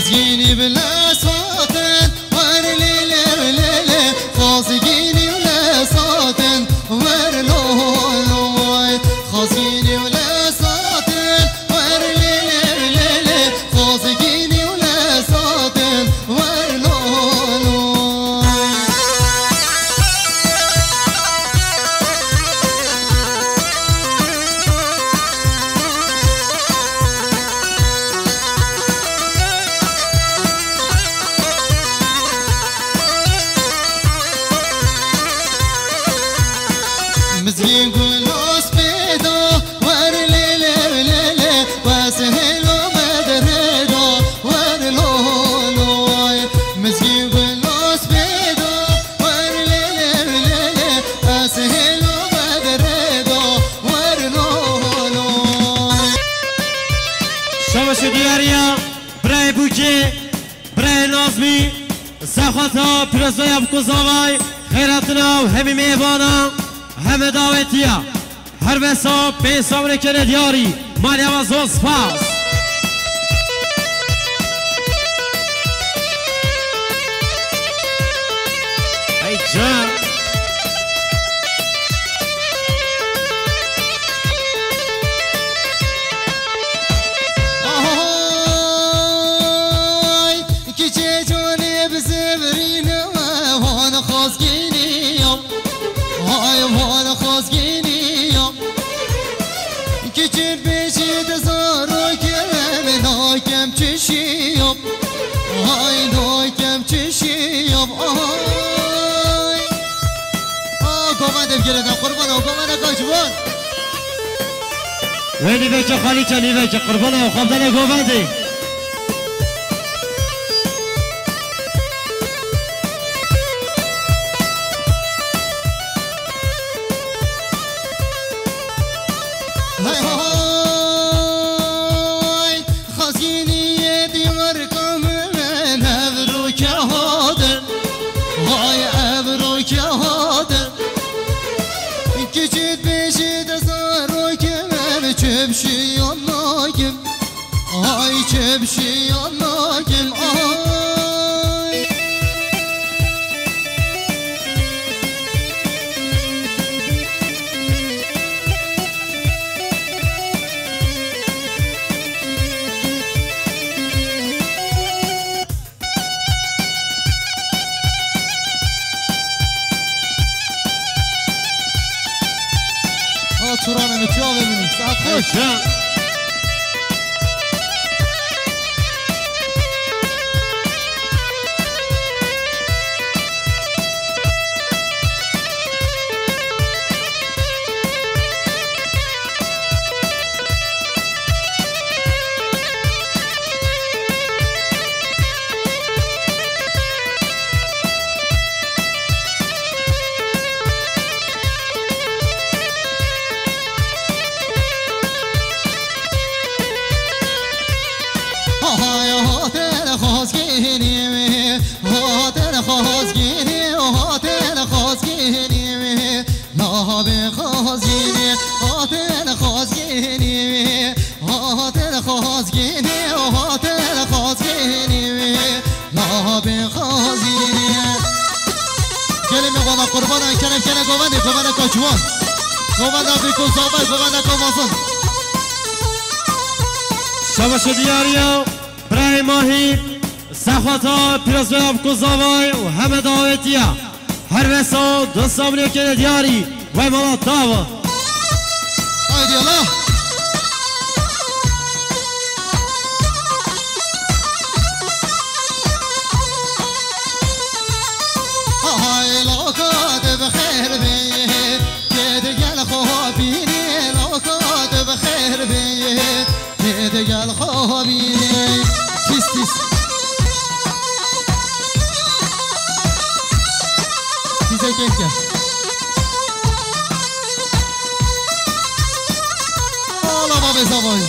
[SPEAKER 1] خازجيني بالأسفاتن ور ليلي وليلي خازجيني بالأسفاتن ور لولوي خازجيني بالأسفاتن ور ليلي وليلي خازجيني بالأسفاتن ور لولوي مزين قلوس بيدو ور ليلي وليلي وسهلو مدردو ور لولوي مزين قلوس بيدو ور ليلي وليلي وسهلو مدردو ور لولوي
[SPEAKER 2] شمس دیاریا برای بوکی برای نازمی سخاتا پرزوی بکوزاوای خیراتنا و همی میوانا همه دعوتیا هر بسا به سامره کنه دیاری مالی آوازون سپاس ای جان
[SPEAKER 1] آهای کیچه جونه بزبرینه وان خازگینیم آی وان خازگینیم کیچه بیشی دزارو کم ناکم چشیم آی ناکم چشیم آی گومندم گردم قربانم گومندم کاجوان
[SPEAKER 2] ویدی بچه خالی چلی بچه قربانه و خوابدن گوونده
[SPEAKER 1] های های خازگینی دیوار کامل ابرو که هادن های ابرو که هادن کچید بیشی دزارو که من چبشی یا ناگم های چبشی یا ناگم آی تورانه متیاه ببینیم ساعت خوش
[SPEAKER 2] جان
[SPEAKER 1] قربان کنم کنه گوونده گوونده کاجوان گوونده بیکن صحبت گوونده کاماسن
[SPEAKER 2] شمس دیاریا برای ماهی سخاتا پرزوی بکوزاوای و همه دعوتیا هر بسا دو سامره کنه دیاری وی مالا داوا
[SPEAKER 1] آیدی الله های لاکات بخیر بیه که دگل خوابینه لاکات بخیر بیه که دگل خوابینه تیس تیس تیسه که آلا با بزاوی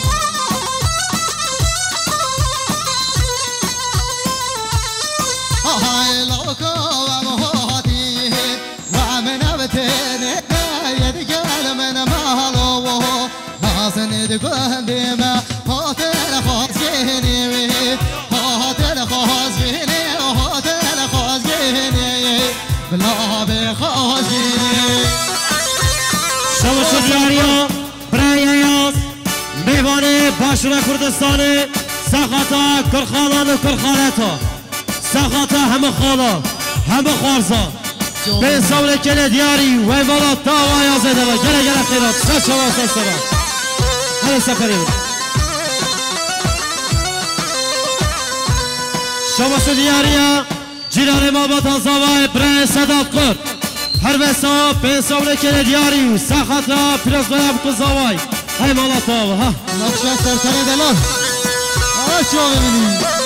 [SPEAKER 1] های لاکات نازني دقون ديما هاتر خاصيني هاتر
[SPEAKER 2] دیاریا برای یاز میوانه باشور کردستان ساختا کرخالان و کرخالتا ساختا همه خالا همه خوارزا به سال کل دیاری و والا تا و یازده و گره گره خیرات سچ و سسرا هر سفری شما دیاریا جیران ما با تازاوای برای صدات کرد هر بسا به سال کل دیاری ساختا پیروز برای بکزاوای های مالا تا و ها
[SPEAKER 1] نقشه سرطنه دلان آشو ببینیم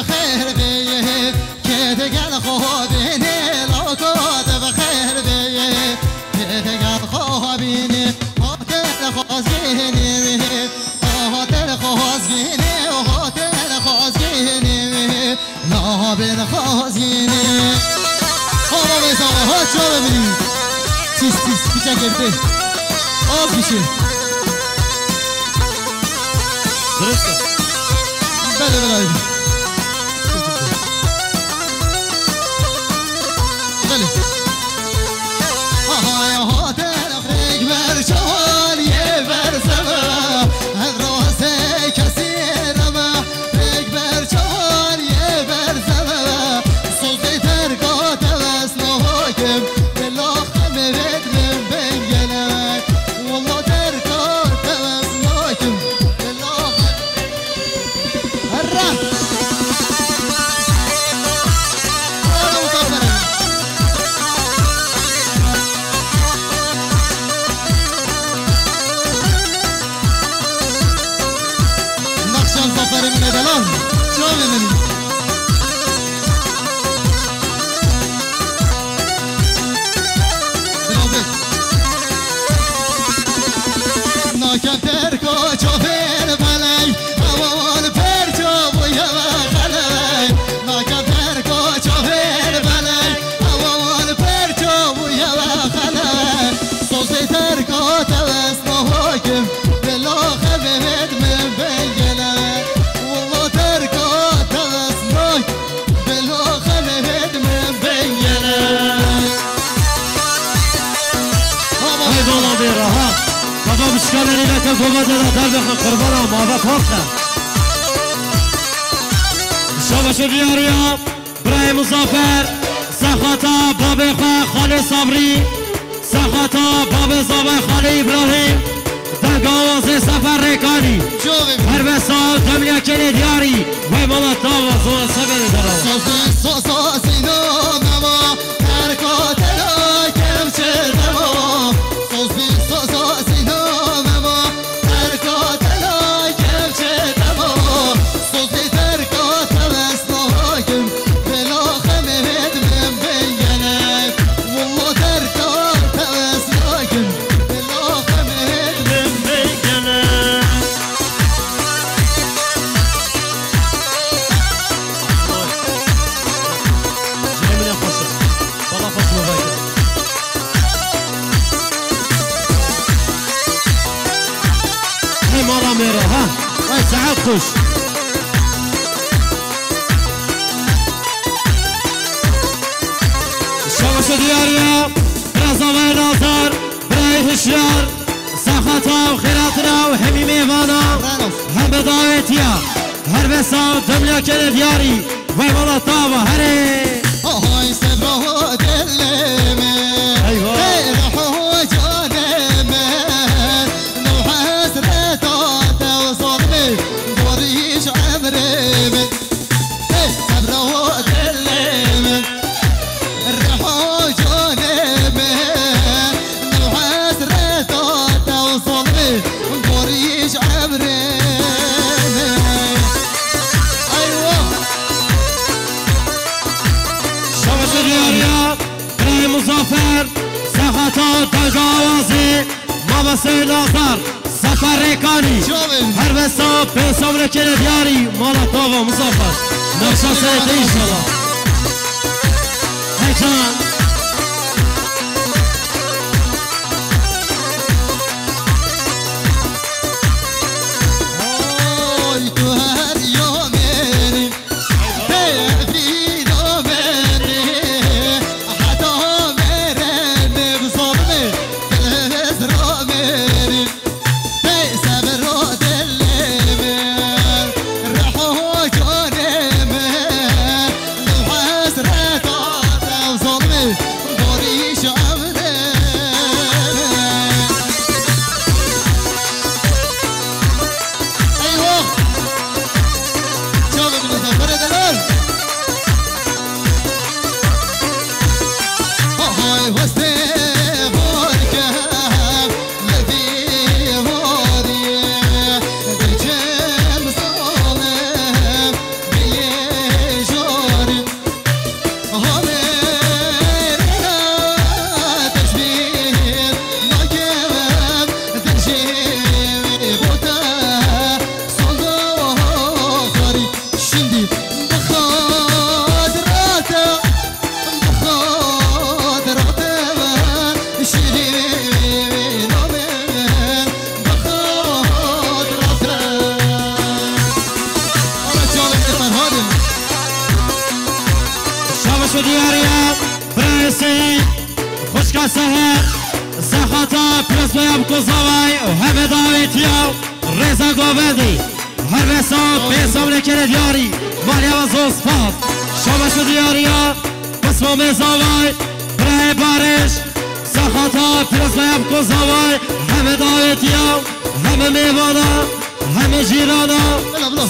[SPEAKER 1] بخير بيه كده قال خوابيني لو كنت بخير بيه كده قال خوابيني هوتل خوازيني هوتل خوازيني هوتل خوازيني لا بين خوازيني هو بيسوي هو شو ببینی تیز پیچه گرده آز میشه
[SPEAKER 2] درسته
[SPEAKER 1] بله بله بله آهای هاتل افریق بر شوالیه بر سما راسه کسی رما افریق بر شوالیه بر سما سوزی ترکات وزن حاکم بلاخم بدرم بنگلک والله ترکات وزن حاکم بلاخم هرم من دلان شو ببینی ناکم ترکو چوفر بلی اوان پرچو بویا خلی ناکم ترکو چوفر بلی اوان پرچو بویا خلی سوزی ترکو توسن حاکم بلاخه بهد من بنگلک بابا مشکلی نکن بابا در بخن قربانم بابا پاکن شما شو بیاریم برای مسافر سخاتا باب خواه خاله صبری سخاتا باب زابه خاله ابراهیم در گاواز سفر ریکانی هر بسا دمیا کلی دیاری وی مالا تاوا زوان سبری درام سوزی نامما ترکا تلا کم چه دما سوزی ساعات خوش شمس دیاریا رزاوی ناظر برای هشیار سخاتا و خیراتنا و همی میوانا هم بدایتیا هر بسا دمیا کل دیاری وی مالاتا و هره آهای سبرا دلمه رحو جانمه نوح حسرتات وصدمه دوريش عمري من سبرا دلمه رحو جانمه نوح حسرتات وصدمه دوريش عمري مسافر سخطا تجاوزی ما بسه ناظر سفر ریکانی هر بسا به سامن کل دیاری مالا تاوا مسافر نقشا سیده ایشالا هیچان آی تو هر یومه
[SPEAKER 2] شو دیاریا برسی خوشکا سهر سخاتا پرس بیام کوزاوای همه داویتیا رضا گوبندی هر بسا پیسام نکنه دیاری مالیا و زوسپاد شما شو دیاریا بسما مزاوای برای بارش سخاتا پرس بیام کوزاوای همه داویتیا همه میوانا همه جیرانا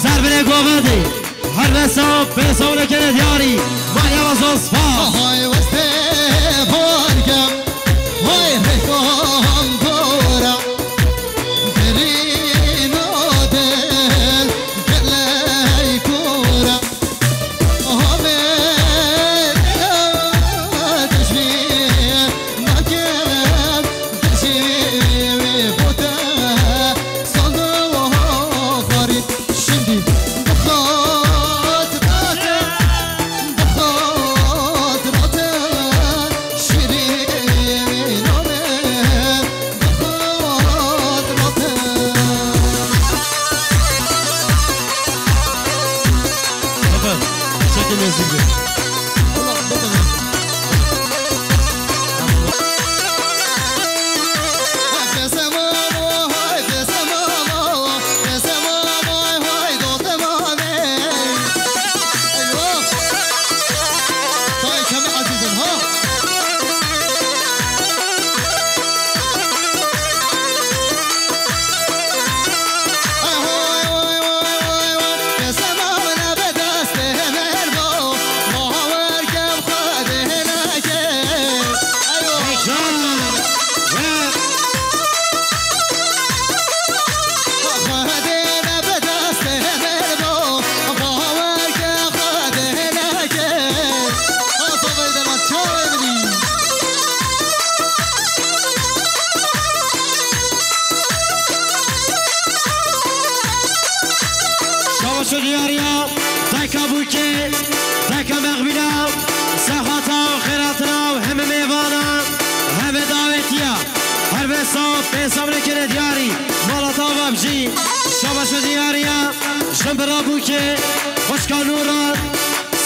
[SPEAKER 2] سربره گوبندی هر بسا پیسام نکنه دیاری مالیا و زوسپاد
[SPEAKER 1] های وسته بارگم های رکام دورم درین و دل دلی کورم همه تشویه نکرم تشویه بوده سالده و خارید شندی بخواد
[SPEAKER 2] شو دیاریا دایکا بوکه دایکا مغبینا سخاتا و خیراتنا و همه میوانا همه داویتیا هر بسا پیسام نکنه دیاری مالاتا و بجی شو دیاریا جنبرا بوکه خوشکا نوران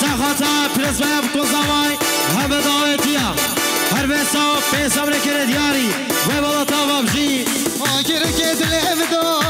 [SPEAKER 2] سخاتا پرس بایم کوزاوای همه داویتیا هر بسا پیسام نکنه دیاری و مالاتا و بجی
[SPEAKER 1] آگر که دلم دار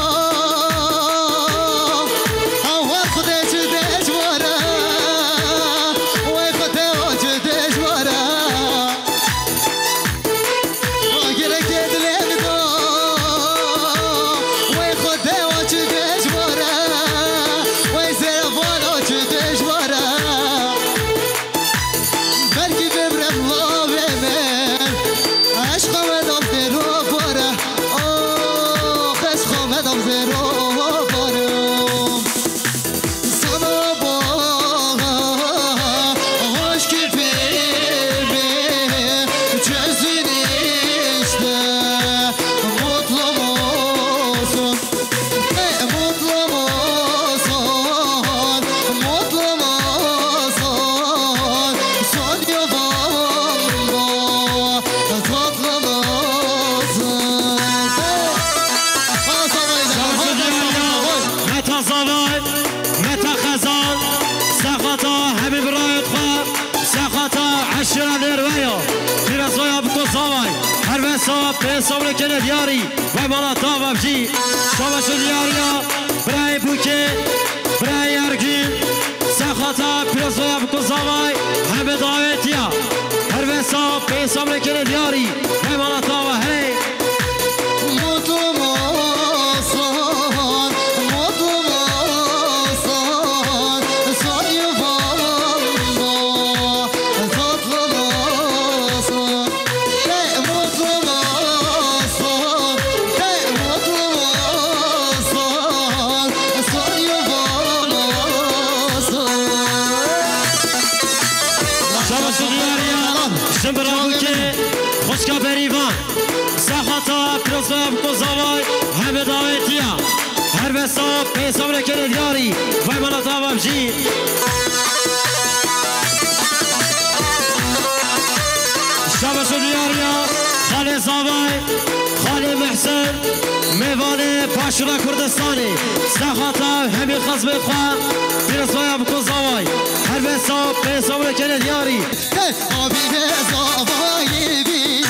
[SPEAKER 2] پیسام نکنه دیاری و مالاتا و بجی شما شو دیاریا برای بوکه برای ارگین سخاتا پیروز بایم کوزاوای همه داویتیا هر بسا پیسام نکنه دیاری و مالاتا و هی خوشکا بریوان سخاتا پیروز بایم کوزاوای همه داویتیا هر بسا پیسام نکنه دیاری و مالاتا و بجی شما شو دیاریا خاله زاوای خاله برسن میوان پاشورا کردستانی سخاتا همی خزم خواه بیرسویا بکن زوای هر بسا بسا برکن دیاری
[SPEAKER 1] آبی به زوای بینه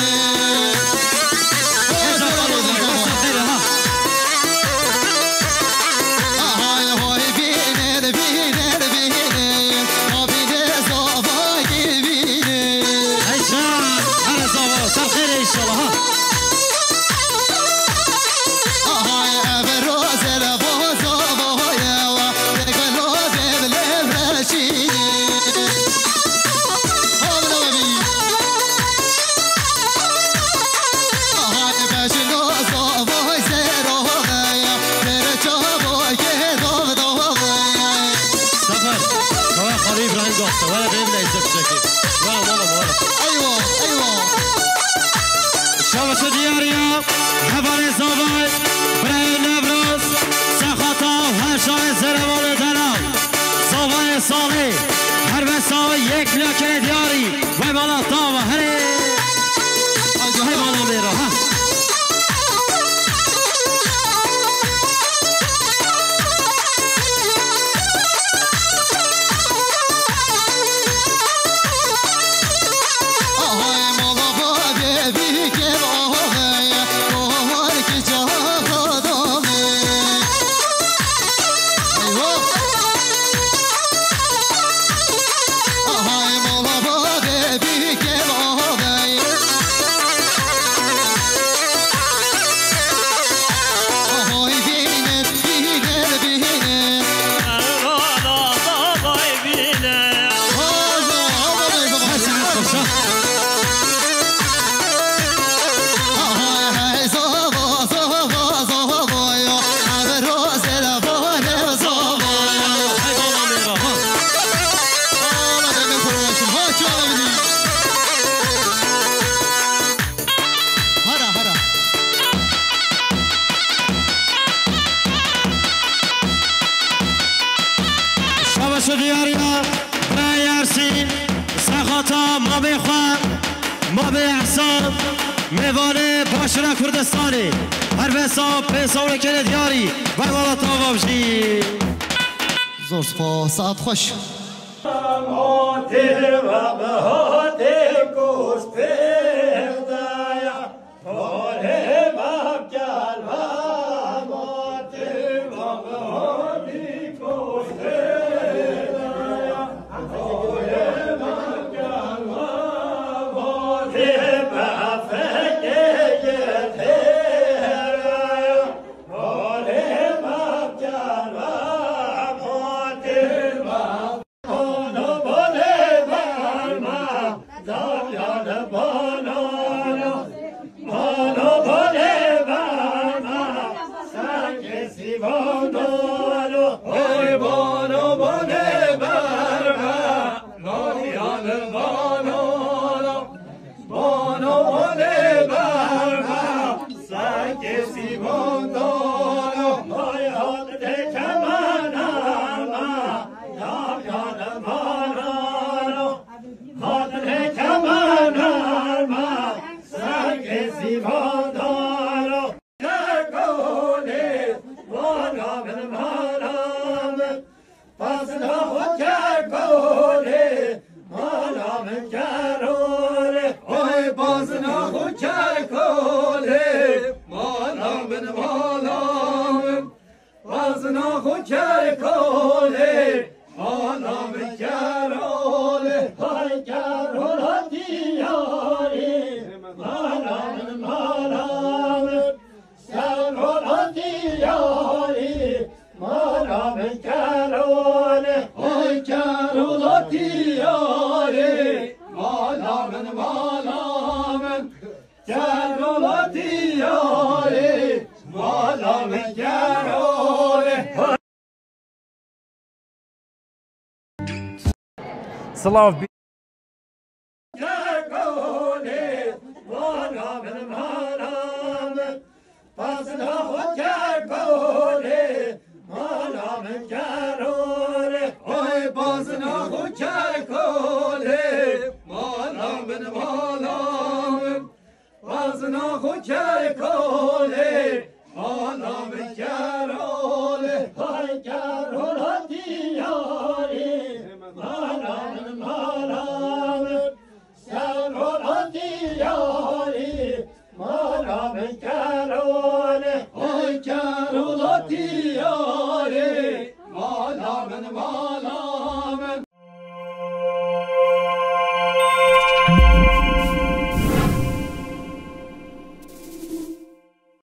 [SPEAKER 2] یک لکه دیاری وای بالا تاوا هره وای بالا میرا ها میوان پاشورا کردستانی هر بسا پیسا کنه دیاری وای بالا تاوا بشی
[SPEAKER 1] زور سپاس ساعت خوش
[SPEAKER 5] Slav
[SPEAKER 3] خود کرد
[SPEAKER 4] من